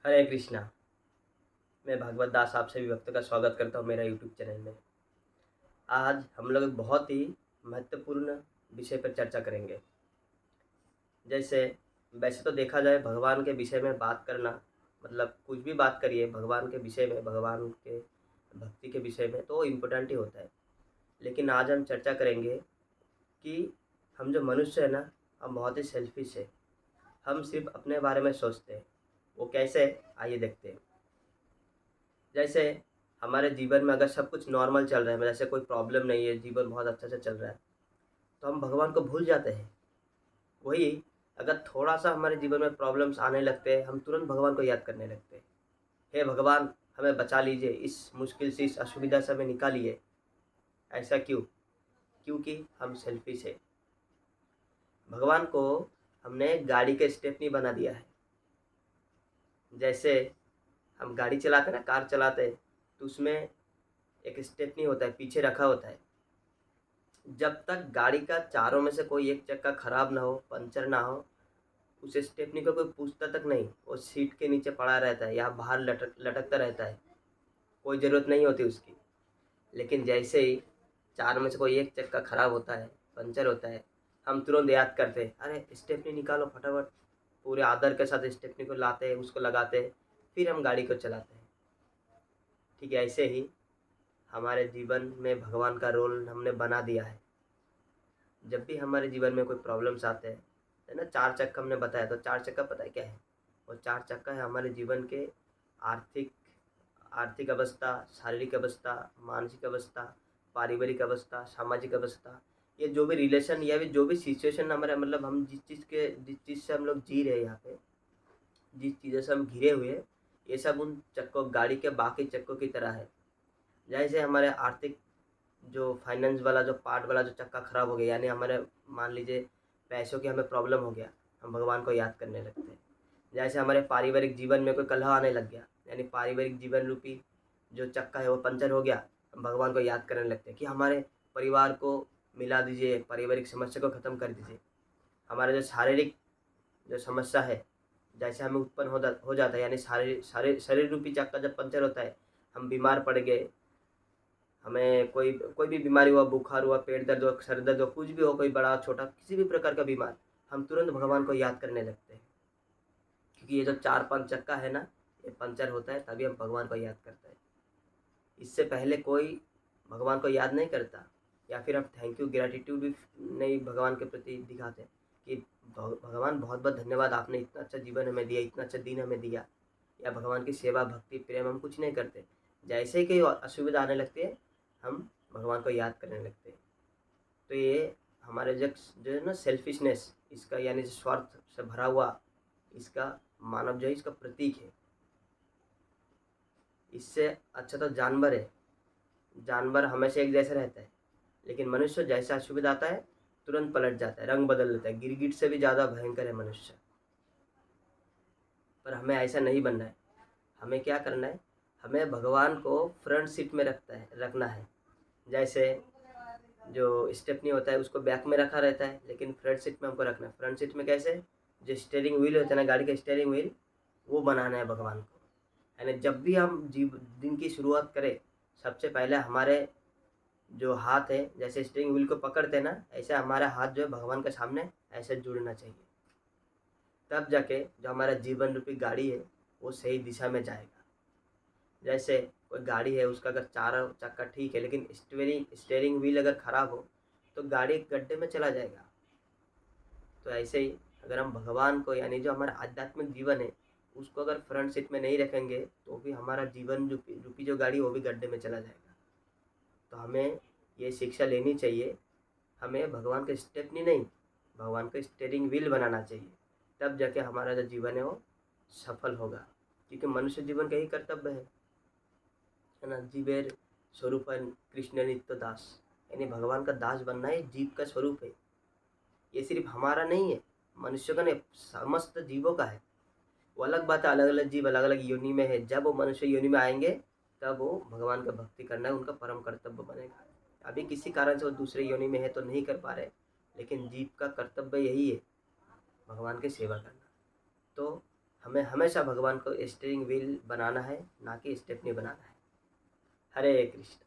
हरे कृष्णा। मैं भागवत दास आप सभी भक्तों का स्वागत करता हूँ मेरा यूट्यूब चैनल में। आज हम लोग एक बहुत ही महत्वपूर्ण विषय पर चर्चा करेंगे। जैसे वैसे तो देखा जाए भगवान के विषय में बात करना मतलब कुछ भी बात करिए भगवान के विषय में, भगवान के भक्ति के विषय में तो इम्पोर्टेंट ही होता है। लेकिन आज हम चर्चा करेंगे कि हम जो मनुष्य है ना, हम बहुत ही सेल्फिश है। हम सिर्फ अपने बारे में सोचते हैं। वो कैसे, आइए देखते हैं। जैसे हमारे जीवन में अगर सब कुछ नॉर्मल चल रहा है, जैसे कोई प्रॉब्लम नहीं है, जीवन बहुत अच्छा से चल रहा है, तो हम भगवान को भूल जाते हैं। वही अगर थोड़ा सा हमारे जीवन में प्रॉब्लम्स आने लगते हैं, हम तुरंत भगवान को याद करने लगते हैं। हे भगवान, हमें बचा लीजिए, इस मुश्किल से, इस असुविधा से हमें निकालिए। ऐसा क्यों? क्योंकि हम सेल्फिश है। भगवान को हमने गाड़ी के स्टेपनी बना दिया है। जैसे हम गाड़ी चलाते हैं ना, कार चलाते हैं, तो उसमें एक स्टेपनी होता है, पीछे रखा होता है। जब तक गाड़ी का चारों में से कोई एक चक्का खराब ना हो, पंचर ना हो, उस स्टेपनी को कोई पूछता तक नहीं। वो सीट के नीचे पड़ा रहता है या बाहर लटकता रहता है। कोई ज़रूरत नहीं होती उसकी। लेकिन जैसे ही चार में से कोई एक चक्का खराब होता है, पंचर होता है, हम तुरंत याद करते हैं, अरे स्टेपनी निकालो फटाफट। पूरे आदर के साथ स्टेपनी को लाते हैं, उसको लगाते हैं, फिर हम गाड़ी को चलाते हैं। ठीक है, ऐसे ही हमारे जीवन में भगवान का रोल हमने बना दिया है। जब भी हमारे जीवन में कोई प्रॉब्लम्स आते हैं, है ना, चार चक्का हमने बताया, तो चार चक्का पता है क्या है? वो चार चक्का है हमारे जीवन के आर्थिक आर्थिक अवस्था, शारीरिक अवस्था, मानसिक अवस्था, पारिवारिक अवस्था, सामाजिक अवस्था। ये जो भी रिलेशन या भी जो भी सिचुएशन हमारे, मतलब हम जिस चीज़ से हम लोग जी रहे हैं यहाँ पे, जिस चीज़ों से हम घिरे हुए हैं, ये सब उन चक्कों, गाड़ी के बाकी चक्कों की तरह है। जैसे हमारे आर्थिक जो फाइनेंस वाला जो पार्ट वाला जो चक्का खराब हो गया, यानी हमारे मान लीजिए पैसों की हमें प्रॉब्लम हो गया, हम भगवान को याद करने लगते हैं। जैसे हमारे पारिवारिक जीवन में कोई कलह आने लग गया, यानी पारिवारिक जीवन रूपी जो चक्का है वो पंचर हो गया, हम भगवान को याद करने लगते हैं कि हमारे परिवार को मिला दीजिए, पारिवारिक समस्या को ख़त्म कर दीजिए। हमारे जो शारीरिक जो समस्या है, जैसे हमें उत्पन्न हो जाता है, यानी शरीर रूपी चक्का जब पंचर होता है, हम बीमार पड़ गए, हमें कोई कोई भी बीमारी हुआ, बुखार हुआ, पेट दर्द हुआ, सर दर्द हुआ, कुछ भी हो, कोई बड़ा छोटा किसी भी प्रकार का बीमार, हम तुरंत भगवान को याद करने लगते हैं। क्योंकि ये जो चार पांच चक्का है ना, ये पंचर होता है तभी हम भगवान को याद करते हैं। इससे पहले कोई भगवान को याद नहीं करता, या फिर हम थैंक यू ग्रेटिट्यूड भी नहीं भगवान के प्रति दिखाते कि भगवान बहुत बहुत धन्यवाद, आपने इतना अच्छा जीवन हमें दिया, इतना अच्छा दिन हमें दिया। या भगवान की सेवा भक्ति प्रेम हम कुछ नहीं करते। जैसे ही कोई असुविधा आने लगती है, हम भगवान को याद करने लगते हैं। तो ये हमारे जो है ना सेल्फिशनेस, इसका यानी स्वार्थ से भरा हुआ इसका मानव जो है, इसका प्रतीक है। इससे अच्छा तो जानवर है। जानवर हमेशा एक जैसे रहता है, लेकिन मनुष्य जैसा असुविधा आता है तुरंत पलट जाता है, रंग बदल लेता है। गिरगिट से भी ज़्यादा भयंकर है मनुष्य। पर हमें ऐसा नहीं बनना है। हमें क्या करना है? हमें भगवान को फ्रंट सीट में रखना है। जैसे जो स्टेपनी होता है उसको बैक में रखा रहता है, लेकिन फ्रंट सीट में हमको रखना है। फ्रंट सीट में कैसे? जो स्टीयरिंग व्हील होता है ना, गाड़ी का स्टीयरिंग व्हील, वो बनाना है भगवान को। यानी जब भी हम दिन की शुरुआत करें, सबसे पहले हमारे जो हाथ है, जैसे स्टीयरिंग व्हील को पकड़ते हैं ना, ऐसे हमारा हाथ जो है भगवान के सामने ऐसे जुड़ना चाहिए। तब जाके जो हमारा जीवन रूपी गाड़ी है वो सही दिशा में जाएगा। जैसे कोई गाड़ी है, उसका अगर चारों चक्का ठीक है, लेकिन स्टीयरिंग व्हील अगर ख़राब हो तो गाड़ी गड्ढे में चला जाएगा। तो ऐसे ही अगर हम भगवान को, यानी जो हमारा आध्यात्मिक जीवन है, उसको अगर फ्रंट सीट में नहीं रखेंगे तो भी हमारा जीवन रूपी जो गाड़ी वो भी गड्ढे में चला जाएगा। तो हमें ये शिक्षा लेनी चाहिए। हमें भगवान का स्टेपनी नहीं, भगवान का स्टीयरिंग व्हील बनाना चाहिए। तब जाके हमारा जो जीवन है वो सफल होगा। क्योंकि मनुष्य जीवन का ही कर्तव्य है ना। जीवेर स्वरूप कृष्ण नित्य दास, यानी भगवान का दास बनना है, जीव का स्वरूप है। ये सिर्फ हमारा नहीं है, मनुष्य का नहीं, समस्त जीवों का है। वो अलग बात है, अलग अलग जीव अलग अलग योनि में है। जब वो मनुष्य योनि में आएंगे तब वो भगवान का भक्ति करना है, उनका परम कर्तव्य बनेगा। अभी किसी कारण से वो दूसरे योनि में है तो नहीं कर पा रहे, लेकिन जीव का कर्तव्य यही है, भगवान की सेवा करना। तो हमें हमेशा भगवान को स्टीयरिंग व्हील बनाना है, ना कि स्टेपनी बनाना है। हरे कृष्ण।